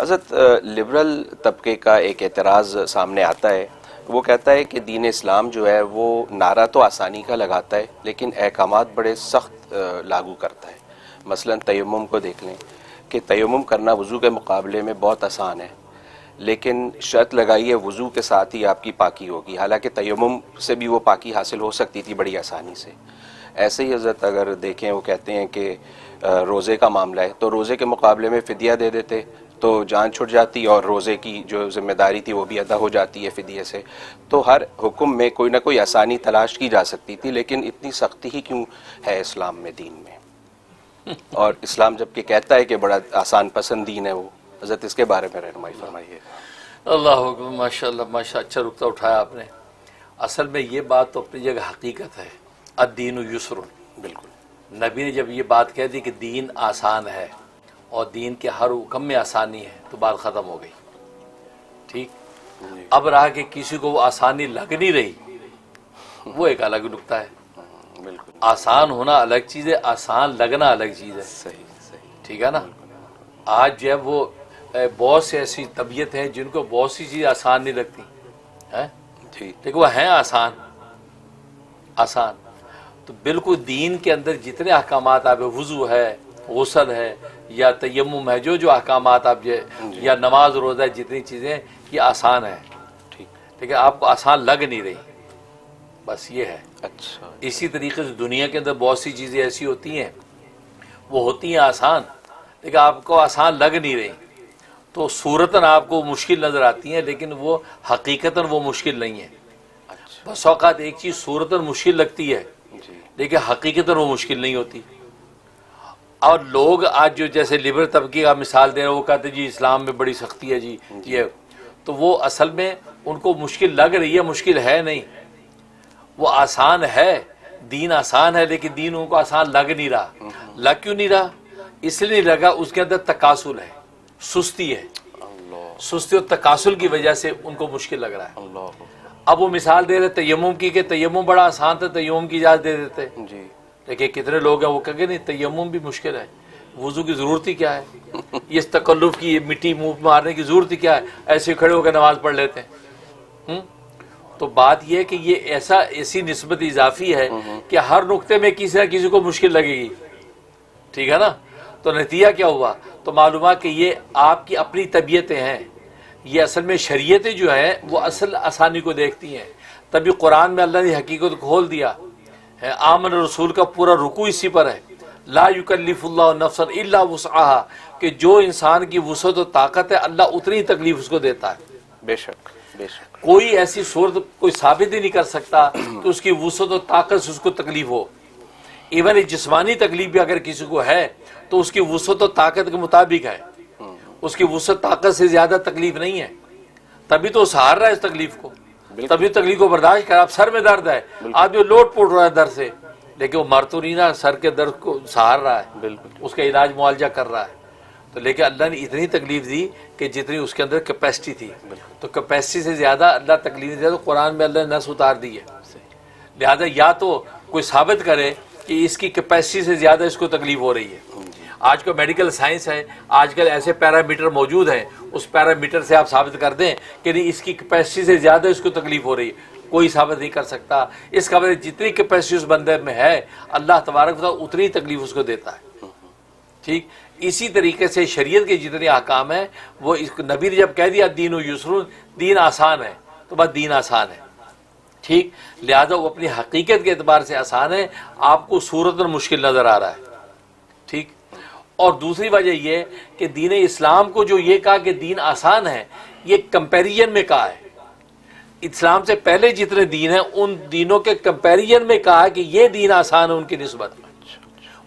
حضرت لبرل طبقے کا ایک اعتراض سامنے آتا ہے، وہ کہتا ہے کہ دین اسلام جو ہے وہ نعرہ تو آسانی کا لگاتا ہے لیکن احکامات بڑے سخت لاگو کرتا ہے۔ مثلا تیمم کو دیکھ لیں کہ تیمم کرنا وضو کے مقابلے میں بہت آسان ہے، لیکن شرط لگائی ہے وضو کے ساتھ ہی آپ کی پاکی ہوگی، حالانکہ تیمم سے بھی وہ پاکی حاصل ہو سکتی تھی بڑی آسانی سے۔ ایسے ہی حضرت اگر دیکھیں وہ کہتے ہیں کہ روزے کا معاملہ ہے تو روزے کے مقابلے میں فدیہ دے دیتے تو جان چھٹ جاتی اور روزے کی جو ذمہ داری تھی وہ بھی ادا ہو جاتی ہے فدیے سے۔ تو ہر حکم میں کوئی نہ کوئی آسانی تلاش کی جا سکتی تھی، لیکن اتنی سختی ہی کیوں ہے اسلام میں، دین میں؟ اور اسلام جب کہ کہتا ہے کہ بڑا آسان پسند دین ہے وہ، حضرت اس کے بارے میں رہنمائی فرمائیے۔ اللہ اکبر، ماشاء اللہ ماشاء، اچھا نقطہ اٹھایا آپ نے۔ اصل میں یہ بات تو اپنی جگہ حقیقت ہے، الدین یسر۔ بالکل، نبی نے جب یہ بات کہہ دی کہ دین آسان ہے اور دین کے ہر حکم میں آسانی ہے تو بات ختم ہو گئی، ٹھیک۔ اب رہا کہ کسی کو وہ آسانی لگ نہیں رہی، وہ ایک الگ نقطہ ہے۔ بالکل، آسان ہونا الگ چیز ہے، آسان لگنا الگ چیز ہے، صحیح صحیح، ٹھیک ہے نا۔ آج جب وہ بہت سے ایسی طبیعت ہیں جن کو بہت سی چیز آسان نہیں لگتی ہیں، جی لیکن وہ ہیں آسان۔ تو بالکل دین کے اندر جتنے احکامات آپ، وضو ہے، غسل ہے یا تیمم ہے، جو احکامات آپ یا نماز روزہ ہے، جتنی چیزیں یہ آسان ہیں، ٹھیک، لیکن آپ کو آسان لگ نہیں رہی، بس یہ ہے۔ اچھا، اسی طریقے سے دنیا کے اندر بہت سی چیزیں ایسی ہوتی ہیں، وہ ہوتی ہیں آسان لیکن آپ کو آسان لگ نہیں رہی، تو صورتاً آپ کو مشکل نظر آتی ہیں لیکن وہ حقیقتاً وہ مشکل نہیں ہے۔ اچھا، بس اوقات ایک چیز صورتاً مشکل لگتی ہے جی، لیکن حقیقتاً وہ مشکل نہیں ہوتی۔ اور لوگ آج جو جیسے لبرل طبقے کا مثال دے رہے ہیں، وہ کہتے ہیں جی اسلام میں بڑی سختی ہے جی یہ، تو وہ اصل میں ان کو مشکل لگ رہی ہے، مشکل ہے نہیں، وہ آسان ہے، دین آسان ہے لیکن دین ان کو آسان لگ نہیں رہا۔ لگ کیوں نہیں رہا؟ اس لیے نہیں لگا، اس کے اندر تکاسل ہے، سستی ہے، اللہ سستی اور تکاسل کی وجہ سے ان کو مشکل لگ رہا ہے۔ اللہ، اب وہ مثال دے رہے تیمم کی کہ تیمم بڑا آسان تھا، تیمم کی اجازت دے دیتے، جی، لیکن کتنے لوگ ہیں وہ کہیں گے نہیں تیمم بھی مشکل ہے، وضو کی ضرورت ہی کیا ہے، یہ اس تکلف کی، یہ مٹی منہ پہ مارنے کی ضرورت ہی کیا ہے، ایسے کھڑے ہو کے نماز پڑھ لیتے ہیں۔ تو بات یہ ہے کہ یہ ایسی نسبت اضافی ہے کہ ہر نقطے میں کسی نہ کسی کو مشکل لگے گی، ٹھیک ہے نا۔ تو نتیجہ کیا ہوا؟ تو معلوم ہے کہ یہ آپ کی اپنی طبیعتیں ہیں، یہ اصل میں شریعتیں جو ہیں وہ اصل آسانی کو دیکھتی ہیں، تبھی قرآن میں اللہ نے حقیقت کھول دیا ہے۔ آمن رسول کا پورا رکوع اسی پر ہے، لا یکلف اللہ نفسا الا وسعها، کہ جو انسان کی وسعت و طاقت ہے اللہ اتنی ہی تکلیف اس کو دیتا ہے۔ بے شک بے شک، کوئی ایسی صورت کوئی ثابت ہی نہیں کر سکتا کہ اس کی وسعت و طاقت سے اس کو تکلیف ہو۔ ایون جسمانی تکلیف بھی اگر کسی کو ہے تو اس کی وسعت و طاقت کے مطابق ہے، اس کی وسعت طاقت سے زیادہ تکلیف نہیں ہے، تبھی تو سہار رہا ہے اس تکلیف کو، تبھی تکلیف کو برداشت کر۔ اب سر میں درد ہے، آدمی لوٹ پوٹ رہا ہے درد سے، لیکن وہ مر تو نہیں رہا، سر کے درد کو سہار رہا ہے، بالکل، اس کا علاج معالجہ کر رہا ہے۔ تو لیکن اللہ نے اتنی تکلیف دی کہ جتنی اس کے اندر کیپیسٹی تھی، تو کیپیسٹی سے زیادہ اللہ تکلیف دیا، تو قرآن میں اللہ نے نس اتار دی ہے۔ لہذا یا تو کوئی ثابت کرے کہ اس کی کیپیسٹی سے زیادہ اس کو تکلیف ہو رہی ہے۔ آج کا میڈیکل سائنس ہے، آج کل ایسے پیرامیٹر موجود ہیں، اس پیرامیٹر سے آپ ثابت کر دیں کہ نہیں اس کی کیپیسٹی سے زیادہ اس کو تکلیف ہو رہی ہے، کوئی ثابت نہیں کر سکتا۔ اس کا مطلب جتنی کیپیسٹی اس بندے میں ہے اللہ تبارک و تعالیٰ اتنی تکلیف اس کو دیتا ہے، ٹھیک۔ اسی طریقے سے شریعت کے جتنے احکام ہیں وہ اس نبی نے جب کہہ دیا دین و یسر، دین آسان ہے، تو بس دین آسان ہے، ٹھیک۔ لہذا وہ اپنی حقیقت کے اعتبار سے آسان ہے، آپ کو صورتاً مشکل نظر آ رہا ہے، ٹھیک۔ اور دوسری وجہ یہ کہ دین اسلام کو جو یہ کہا کہ دین آسان ہے، یہ کمپیریزن میں کہا ہے۔ اسلام سے پہلے جتنے دین ہیں ان دینوں کے کمپیریزن میں کہا کہ یہ دین آسان ہے ان کی نسبت۔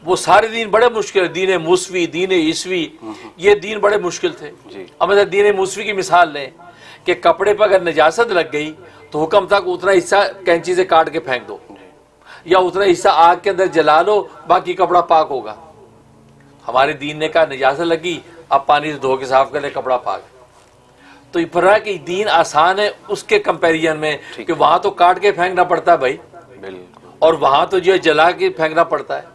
وہ سارے دین بڑے مشکل ہیں، دین موسوی، دین عیسوی، یہ دین بڑے مشکل تھے۔ اب مثلا دین موسوی کی مثال لیں کہ کپڑے پر اگر نجاست لگ گئی تو حکم تھا کہ اتنا حصہ کینچی سے کاٹ کے پھینک دو، یا اتنا حصہ آگ کے اندر جلا لو، باقی کپڑا پاک ہوگا۔ ہمارے دین نے کہا نجاست لگی، اب پانی سے دھو کے صاف کر لے، کپڑا پاک۔ تو یہ فرق ہے کہ دین آسان ہے اس کے کمپیریزن میں، کہ وہاں تو کاٹ کے پھینکنا پڑتا ہے بھائی، اور وہاں تو جو ہے جلا کے پھینکنا پڑتا ہے،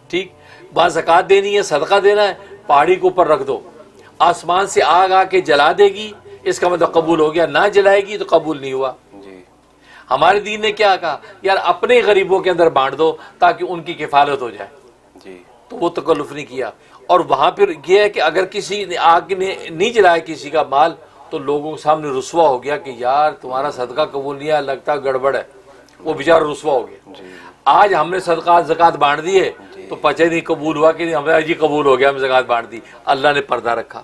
ٹھیک۔ وہاں زکوٰۃ دینی ہے، صدقہ دینا ہے، پہاڑی کے اوپر رکھ دو، آسمان سے آگ آ کے جلا دے گی، اس کا مطلب قبول ہو گیا، نہ جلائے گی تو قبول نہیں ہوا۔ جی ہمارے دین نے کیا کہا؟ یار اپنے غریبوں کے اندر بانٹ دو تاکہ ان کی کفالت ہو جائے، جی تو وہ تکلف نہیں کیا۔ اور وہاں پھر یہ ہے کہ اگر کسی نے آگ نے نہیں جلایا کسی کا مال تو لوگوں کے سامنے رسوا ہو گیا کہ یار تمہارا صدقہ قبول نہیں ہے، لگتا گڑبڑ ہے، وہ بیچارہ رسوا ہو گیا۔ جی آج ہم نے صدقات زکوٰۃ بانٹ دیے تو پتہ نہیں قبول ہوا کہ نہیں، ہمیں جی قبول ہو گیا، ہم زکوٰۃ بانٹ دی، اللہ نے پردہ رکھا۔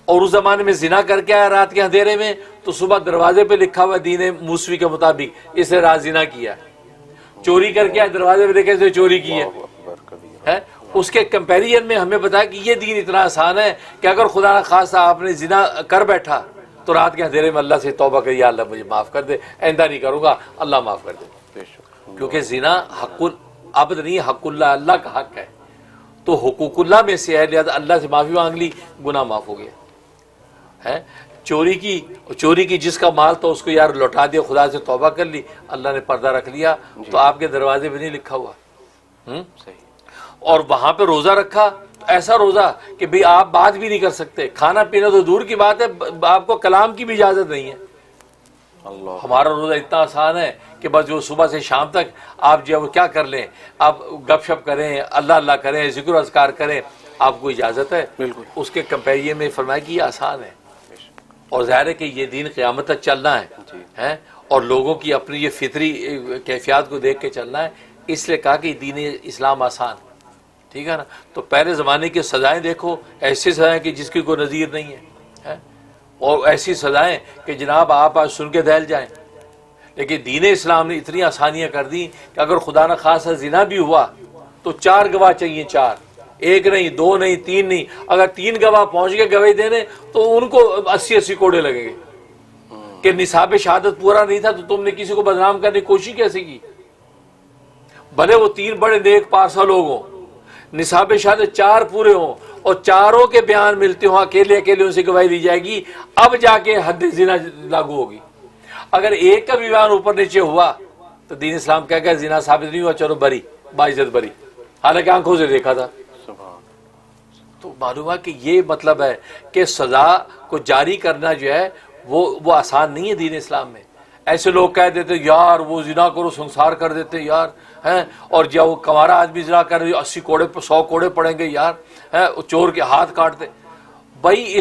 اور اس زمانے میں زنا کر کے آیا رات کے اندھیرے میں تو صبح دروازے پہ لکھا ہوا دین موسوی کے مطابق اس نے رات زنا کیا ہے۔ چوری کر کے آیا دروازے پہ دیکھے اس نے چوری کی ہے، اللہ اکبر کبیر۔ ہے اس کے کمپیریزن میں ہمیں بتایا کہ یہ دین اتنا آسان ہے کہ اگر خدا نہ خواستہ آپ نے زنا کر بیٹھا تو رات کے اندھیرے میں اللہ سے توبہ کر، یا اللہ مجھے معاف کر دے، آئندہ نہیں کروں گا، اللہ معاف کر دے، بے شک۔ کیونکہ زنا حق العبد نہیں، حق اللہ، اللہ کا حق ہے، تو حقوق اللہ میں سے ہے، لہذا اللہ سے معافی مانگ لی، گناہ معاف ہو گیا ہے۔ چوری کی جس کا مال تو اس کو یار لوٹا دیا، خدا سے توبہ کر لی، اللہ نے پردہ رکھ لیا، تو آپ کے دروازے پہ نہیں لکھا ہوا۔ صحیح۔ اور وہاں پہ روزہ رکھا، ایسا روزہ کہ بھئی آپ بات بھی نہیں کر سکتے، کھانا پینا تو دور کی بات ہے، آپ کو کلام کی بھی اجازت نہیں ہے۔ اللہ ہمارا روزہ اتنا آسان ہے کہ بس جو صبح سے شام تک آپ جو ہے وہ کیا کر لیں، آپ گپ شپ کریں، اللہ اللہ کریں، ذکر و اذکار کریں، آپ کو اجازت ہے۔ بالکل۔ اس کے کمپیریزن میں فرمایا کہ یہ آسان ہے، اور ظاہر ہے کہ یہ دین قیامت تک چلنا ہے، اور لوگوں کی اپنی یہ فطری کیفیات کو دیکھ کے چلنا ہے، اس لیے کہا کہ دین اسلام آسان، ٹھیک ہے نا۔ تو پہلے زمانے کی سزائیں دیکھو، ایسی سزائیں کہ جس کی کوئی نظیر نہیں ہے، اور ایسی سزائیں کہ جناب آپ آج سن کے دہل جائیں۔ لیکن دین اسلام نے اتنی آسانیاں کر دی کہ اگر خدا نہ خواستہ زنا بھی ہوا تو 4 گواہ چاہیے، 4، 1 نہیں، 2 نہیں، 3 نہیں، اگر 3 گواہ پہنچ گئے گواہی دینے تو ان کو 80 کوڑے لگیں گے کہ نصاب شہادت پورا نہیں تھا تو تم نے کسی کو بدنام کرنے کی کوشش کیسے کی؟ بھلے وہ 3 بڑے نیک پارسا لوگ ہوں، نصاب شہادت 4 پورے ہوں اور چاروں کے بیان ملتے ہوں، اکیلے ان سے گواہی دی جائے گی، اب جا کے حد زنا لاگو ہوگی۔ اگر ایک کا بھی بیان اوپر نیچے ہوا تو دین اسلام کہہ کہ زنا ثابت نہیں ہوا، چلو بری، باعزت بری، حالانکہ آنکھوں سے دیکھا تھا۔ سبحان۔ تو معلوم ہے کہ یہ مطلب ہے کہ سزا کو جاری کرنا جو ہے وہ آسان نہیں ہے دین اسلام میں۔ ایسے لوگ کہہ دیتے یار وہ زنا کرو سنسار کر دیتے یار، ہیں، اور جب وہ کمارا آدمی زنا کر 80 کوڑے 100 کوڑے پڑیں گے یار، ہیں، چور کے ہاتھ کاٹتے۔ بھائی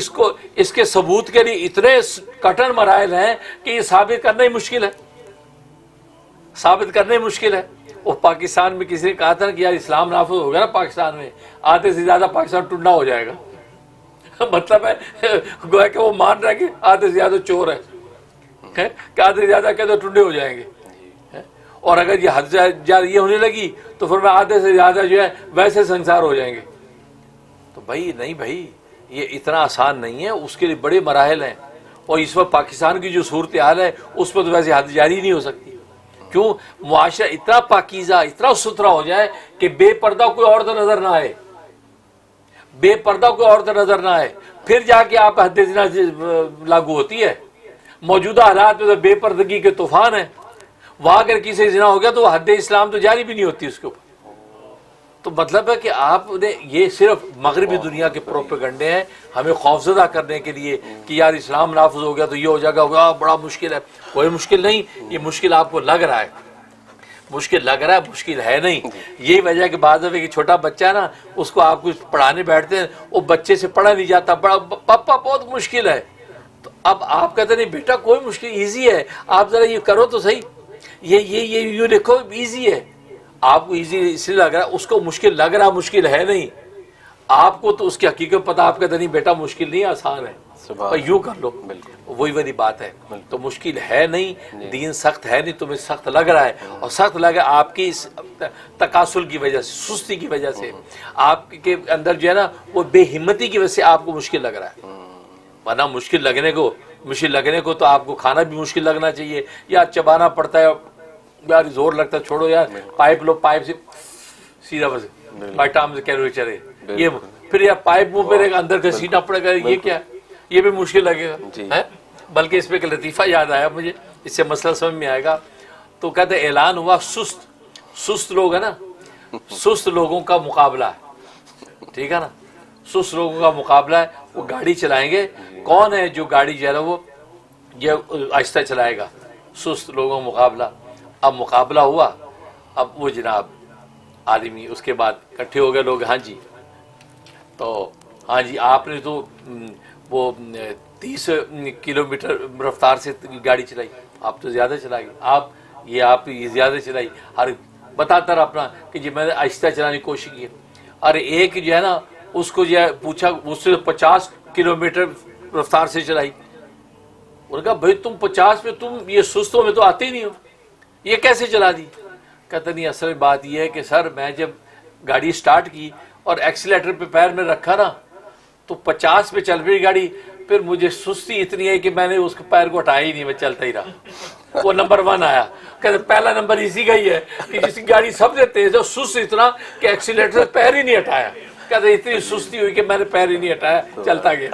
اس کے ثبوت کے لیے اتنے کٹن مراحل ہیں کہ یہ ثابت کرنا ہی مشکل ہے، ثابت کرنا ہی مشکل ہے۔ وہ پاکستان میں کسی نے کہا تھا کہ یار اسلام نافذ ہو گیا نا پاکستان میں، آدھے سے زیادہ پاکستان ٹنڈا ہو جائے گا۔ مطلب ہے گویا کہ وہ مان رہا ہے کہ آدھے سے زیادہ چور ہے، کہ آدھے سے زیادہ کہ تو ٹنڈے ہو جائیں گے، اور اگر یہ حد یہ ہونے لگی تو پھر میں آدھے سے زیادہ جو ہے ویسے سنسار ہو جائیں گے۔ تو بھائی نہیں، بھائی یہ اتنا آسان نہیں ہے، اس کے لیے بڑے مراحل ہیں، اور اس وقت پاکستان کی جو صورتحال ہے اس پر تو ویسے حد جاری نہیں ہو سکتی۔ کیوں؟ معاشرہ اتنا پاکیزہ، اتنا ستھرا ہو جائے کہ بے پردہ کوئی عورت نظر نہ آئے، بے پردہ کوئی عورت نظر نہ آئے، پھر جا کے آپ حد زنا لاگو ہوتی ہے۔ موجودہ حالات میں تو بے پردگی کے طوفان ہیں، وہاں اگر کسی زنا ہو گیا تو حد اسلام تو جاری بھی نہیں ہوتی اس کے اوپر۔ تو مطلب ہے کہ آپ نے یہ صرف مغربی دنیا کے پروپیگنڈے ہیں ہمیں خوفزدہ کرنے کے لیے کہ یار اسلام نافذ ہو گیا تو یہ ہو جائے گا، بڑا مشکل ہے۔ کوئی مشکل نہیں، یہ مشکل آپ کو لگ رہا ہے، مشکل لگ رہا ہے، مشکل ہے نہیں۔ یہی وجہ ہے کہ بعض دفعہ کہ چھوٹا بچہ ہے نا، اس کو آپ کچھ پڑھانے بیٹھتے ہیں، وہ بچے سے پڑھا نہیں جاتا، بڑا پاپا بہت مشکل ہے، تو اب آپ کہتے نہیں بیٹا کوئی مشکل، ایزی ہے، آپ ذرا یہ کرو تو صحیح، یہ دیکھو ایزی ہے۔ آپ کو ایزی اس لیے لگ رہا ہے، اس کو مشکل لگ رہا، مشکل ہے نہیں، آپ کو تو اس کی حقیقت پتہ، آپ کہتے نہیں بیٹا مشکل نہیں، آسان ہے، اور یوں کر لو، وہی والی بات ہے۔ تو مشکل ہے نہیں، دین سخت ہے نہیں، تمہیں سخت لگ رہا ہے، اور سخت لگا آپ کی اس تکاسل کی وجہ سے، سستی کی وجہ سے، آپ کے اندر جو ہے نا وہ بے ہمتی کی وجہ سے آپ کو مشکل لگ رہا ہے۔ ورنہ مشکل لگنے کو تو آپ کو کھانا بھی مشکل لگنا چاہیے، یا چبانا پڑتا ہے، یار زور لگتا ہے، چھوڑو یار، پائپ لو، پائپ سے سیدھا بس بائٹام سے کیلوری چلے، یہ پھر یا پائپ منہ پہ رہے گا، اندر گھسیٹنا پڑے گا، یہ کیا ہے، یہ بھی مشکل لگے گا۔ بلکہ اس پہ ایک لطیفہ یاد آیا مجھے، اس سے مسئلہ سمجھ میں آئے گا۔ تو کہتے اعلان ہوا سست لوگ ہے نا، سست لوگوں کا مقابلہ ہے، ٹھیک ہے نا، سست لوگوں کا مقابلہ ہے، وہ گاڑی چلائیں گے، کون ہے جو گاڑی جو ہے نا وہ یہ آہستہ چلائے گا؟ سست لوگوں کا مقابلہ۔ اب مقابلہ ہوا، اب وہ جناب عالمی اس کے بعد اکٹھے ہو گئے لوگ، ہاں جی تو ہاں جی آپ نے تو وہ 30 کلومیٹر رفتار سے گاڑی چلائی، آپ تو زیادہ چلائیں گے، آپ یہ زیادہ چلائی، ہر بتاتا رہا اپنا کہ جی میں نے آہستہ چلانے کی کوشش کی ہے۔ اور ایک جو ہے نا اس کو جو ہے پوچھا، اس سے 50 کلومیٹر رفتار سے چلائی۔ انہوں نے کہا بھائی تم 50 پہ تم یہ سستوں میں تو آتے ہی نہیں ہو، یہ کیسے چلا دی؟ کہتا نہیں اصل بات یہ ہے کہ سر میں جب گاڑی سٹارٹ کی اور ایکسیلیٹر پہ پیر میں رکھا نا تو 50 پہ چل رہی گاڑی، پھر مجھے سستی اتنی ہے کہ میں نے اس کے پیر کو ہٹایا ہی نہیں، میں چلتا ہی رہا۔ وہ نمبر 1 آیا، کہتے پہلا نمبر اسی کا ہی ہے کہ جس کی گاڑی سب سے تیز ہے، سست اتنا کہ ایکسیلیٹر سے پیر ہی نہیں ہٹایا۔ کہتے اتنی سستی ہوئی کہ میں نے پیر ہی نہیں ہٹایا، چلتا گیا۔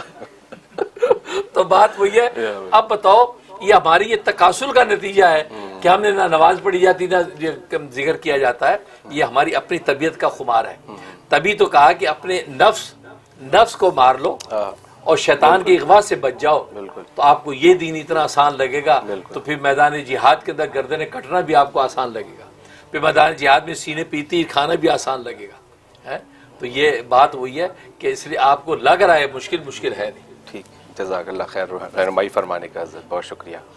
تو بات وہی ہے۔ اب بتاؤ یہ ہماری یہ تکاسل کا نتیجہ ہے کہ ہم نے نہ نماز پڑھی جاتی نہ ذکر کیا جاتا ہے، یہ ہماری اپنی طبیعت کا خمار ہے۔ تبھی تو کہا کہ اپنے نفس کو مار لو اور شیطان کی اغوا سے بچ جاؤ، تو آپ کو یہ دین اتنا آسان لگے گا، تو پھر میدان جہاد کے اندر گردنیں کٹنا بھی آپ کو آسان لگے گا، پھر میدان جہاد میں سینے پیتی کھانا بھی آسان لگے گا۔ تو یہ بات وہی ہے کہ اس لیے آپ کو لگ رہا ہے مشکل ہے نہیں۔ ٹھیک، جزاک اللہ خیر، رہنمائی فرمانے کا حضرت، بہت شکریہ۔